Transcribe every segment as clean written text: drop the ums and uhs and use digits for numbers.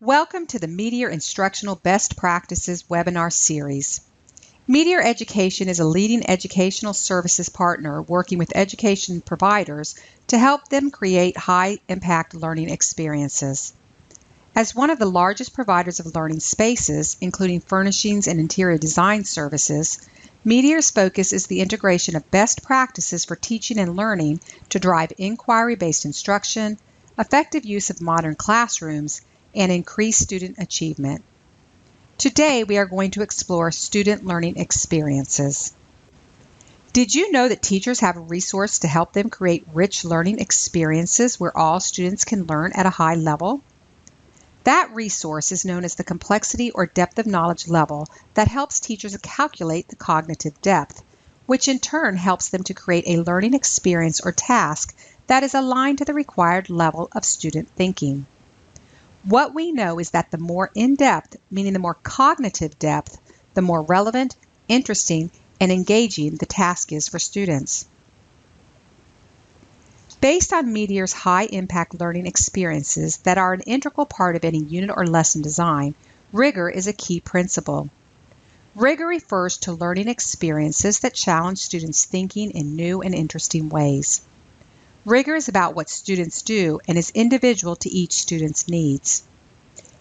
Welcome to the Meteor Instructional Best Practices webinar series. Meteor Education is a leading educational services partner working with education providers to help them create high-impact learning experiences. As one of the largest providers of learning spaces, including furnishings and interior design services, Meteor's focus is the integration of best practices for teaching and learning to drive inquiry-based instruction, effective use of modern classrooms, and increase student achievement. Today, we are going to explore student learning experiences. Did you know that teachers have a resource to help them create rich learning experiences where all students can learn at a high level? That resource is known as the complexity or depth of knowledge level that helps teachers calculate the cognitive depth, which in turn helps them to create a learning experience or task that is aligned to the required level of student thinking. What we know is that the more in-depth, meaning the more cognitive depth, the more relevant, interesting, and engaging the task is for students. Based on Meteor's high-impact learning experiences that are an integral part of any unit or lesson design, rigor is a key principle. Rigor refers to learning experiences that challenge students' thinking in new and interesting ways. Rigor is about what students do and is individual to each student's needs.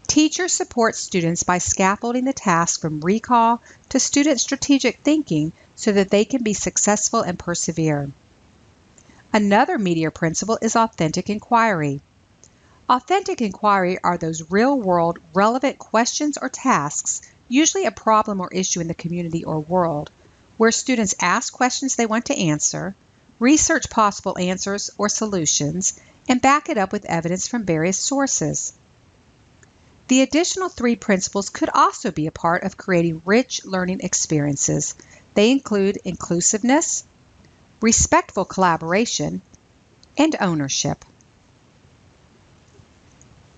Teachers support students by scaffolding the task from recall to student strategic thinking so that they can be successful and persevere. Another Meteor principle is authentic inquiry. Authentic inquiry are those real-world, relevant questions or tasks, usually a problem or issue in the community or world, where students ask questions they want to answer, research possible answers or solutions, and back it up with evidence from various sources. The additional three principles could also be a part of creating rich learning experiences. They include inclusiveness, respectful collaboration, and ownership.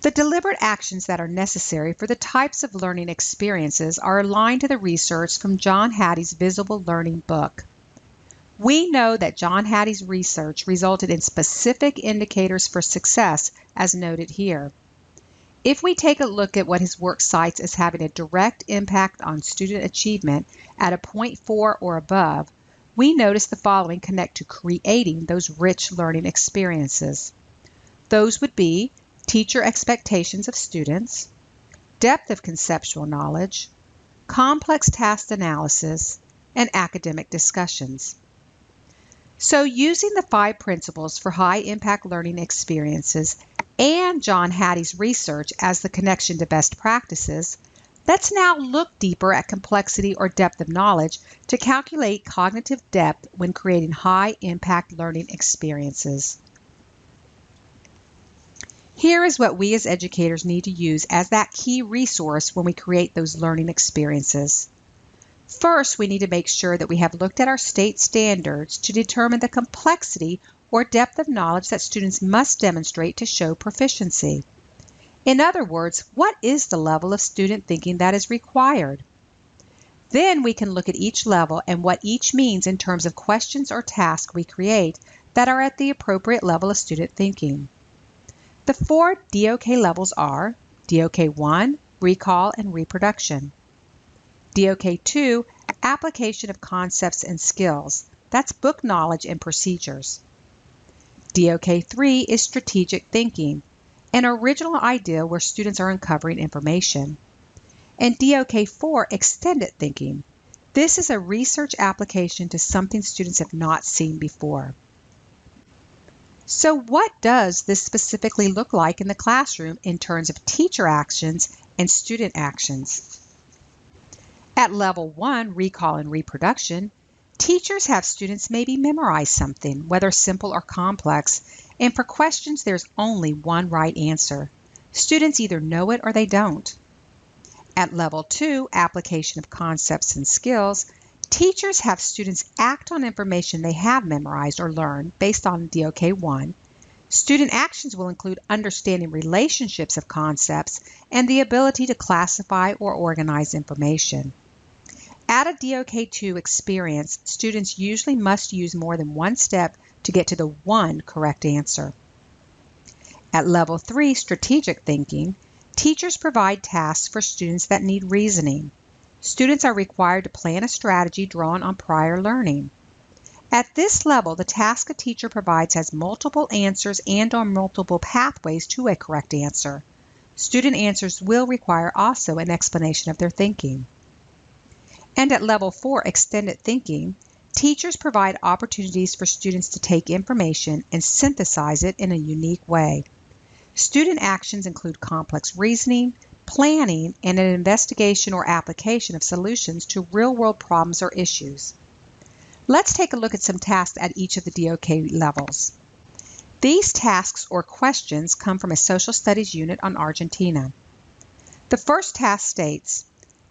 The deliberate actions that are necessary for the types of learning experiences are aligned to the research from John Hattie's Visible Learning book. We know that John Hattie's research resulted in specific indicators for success, as noted here. If we take a look at what his work cites as having a direct impact on student achievement at a 0.4 or above, we notice the following connect to creating those rich learning experiences. Those would be teacher expectations of students, depth of conceptual knowledge, complex task analysis, and academic discussions. So using the 5 principles for high-impact learning experiences and John Hattie's research as the connection to best practices, let's now look deeper at complexity or depth of knowledge to calculate cognitive depth when creating high-impact learning experiences. Here is what we as educators need to use as that key resource when we create those learning experiences. First, we need to make sure that we have looked at our state standards to determine the complexity or depth of knowledge that students must demonstrate to show proficiency. In other words, what is the level of student thinking that is required? Then we can look at each level and what each means in terms of questions or tasks we create that are at the appropriate level of student thinking. The 4 DOK levels are DOK 1, recall and reproduction. DOK 2, application of concepts and skills. That's book knowledge and procedures. DOK 3 is strategic thinking, an original idea where students are uncovering information. And DOK 4, extended thinking. This is a research application to something students have not seen before. So what does this specifically look like in the classroom in terms of teacher actions and student actions? At level 1, recall and reproduction, teachers have students maybe memorize something, whether simple or complex, and for questions there's only one right answer. Students either know it or they don't. At level 2, application of concepts and skills, teachers have students act on information they have memorized or learned based on DOK 1. Student actions will include understanding relationships of concepts and the ability to classify or organize information. At a DOK 2 experience, students usually must use more than one step to get to the one correct answer. At level 3, strategic thinking, Teachers provide tasks for students that need reasoning. Students are required to plan a strategy drawn on prior learning. At this level, the task a teacher provides has multiple answers and/or multiple pathways to a correct answer. Student answers will require also an explanation of their thinking. And at level 4, extended thinking, teachers provide opportunities for students to take information and synthesize it in a unique way. Student actions include complex reasoning, planning, and an investigation or application of solutions to real-world problems or issues. Let's take a look at some tasks at each of the DOK levels. These tasks or questions come from a social studies unit on Argentina. The first task states,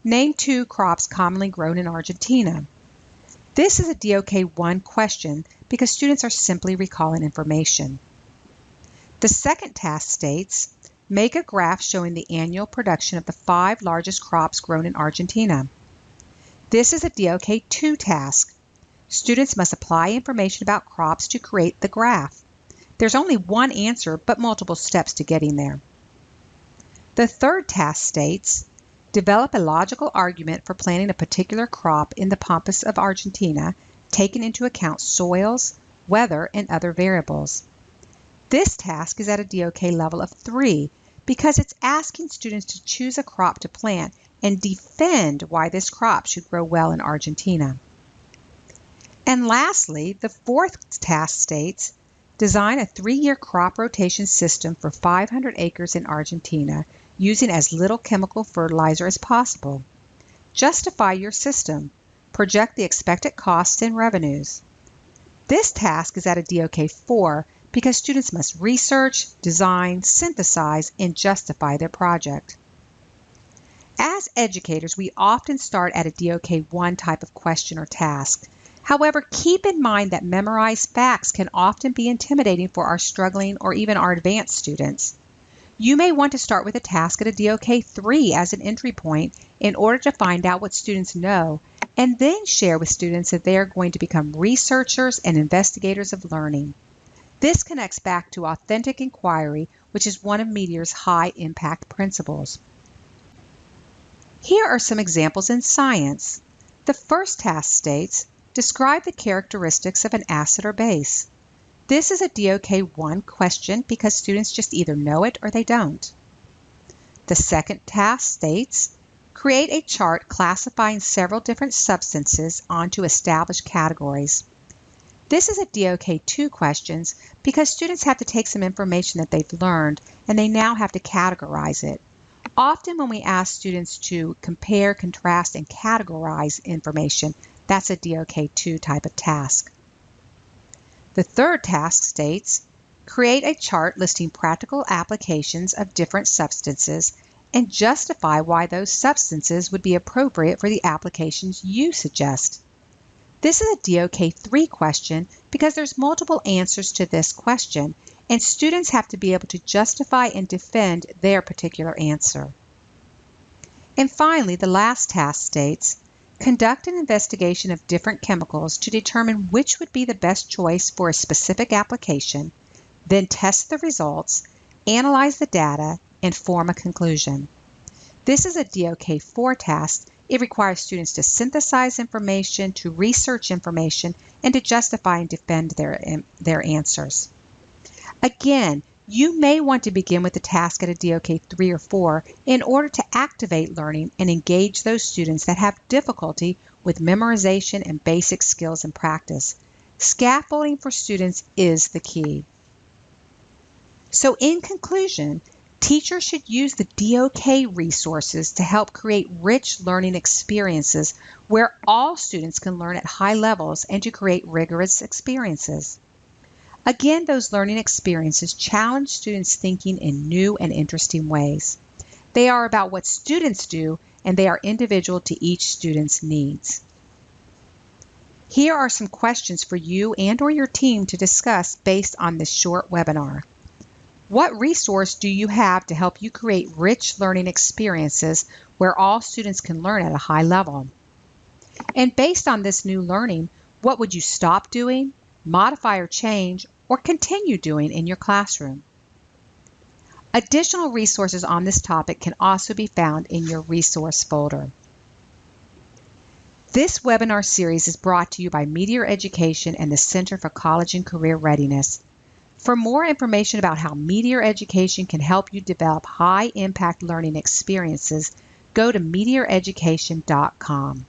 name 2 crops commonly grown in Argentina. This is a DOK 1 question because students are simply recalling information. The second task states, make a graph showing the annual production of the 5 largest crops grown in Argentina. This is a DOK 2 task. Students must apply information about crops to create the graph. There's only one answer, but multiple steps to getting there. The third task states, develop a logical argument for planting a particular crop in the Pampas of Argentina, taking into account soils, weather, and other variables. This task is at a DOK level of 3 because it's asking students to choose a crop to plant and defend why this crop should grow well in Argentina. And lastly, the fourth task states, design a 3-year crop rotation system for 500 acres in Argentina using as little chemical fertilizer as possible. Justify your system. Project the expected costs and revenues. This task is at a DOK 4 because students must research, design, synthesize, and justify their project. As educators, we often start at a DOK 1 type of question or task. However, keep in mind that memorized facts can often be intimidating for our struggling or even our advanced students. You may want to start with a task at a DOK 3 as an entry point in order to find out what students know, and then share with students that they are going to become researchers and investigators of learning. This connects back to authentic inquiry, which is one of Meteor's high-impact principles. Here are some examples in science. The first task states, describe the characteristics of an acid or base. This is a DOK 1 question because students just either know it or they don't. The second task states, create a chart classifying several different substances onto established categories. This is a DOK 2 question because students have to take some information that they've learned and they now have to categorize it. Often when we ask students to compare, contrast, and categorize information, that's a DOK 2 type of task. The third task states, create a chart listing practical applications of different substances and justify why those substances would be appropriate for the applications you suggest. This is a DOK 3 question because there's multiple answers to this question, and students have to be able to justify and defend their particular answer. And finally, the last task states, conduct an investigation of different chemicals to determine which would be the best choice for a specific application, then test the results, analyze the data, and form a conclusion. This is a DOK 4 task. It requires students to synthesize information, to research information, and to justify and defend their answers. Again, you may want to begin with the task at a DOK 3 or 4 in order to activate learning and engage those students that have difficulty with memorization and basic skills and practice. Scaffolding for students is the key. So in conclusion, teachers should use the DOK resources to help create rich learning experiences where all students can learn at high levels and to create rigorous experiences. Again, those learning experiences challenge students' thinking in new and interesting ways. They are about what students do, and they are individual to each student's needs. Here are some questions for you and/or your team to discuss based on this short webinar. What resource do you have to help you create rich learning experiences where all students can learn at a high level? And based on this new learning, what would you stop doing, modify or change, or continue doing in your classroom? Additional resources on this topic can also be found in your resource folder. This webinar series is brought to you by Meteor Education and the Center for College and Career Readiness. For more information about how Meteor Education can help you develop high-impact learning experiences, go to meteoreducation.com.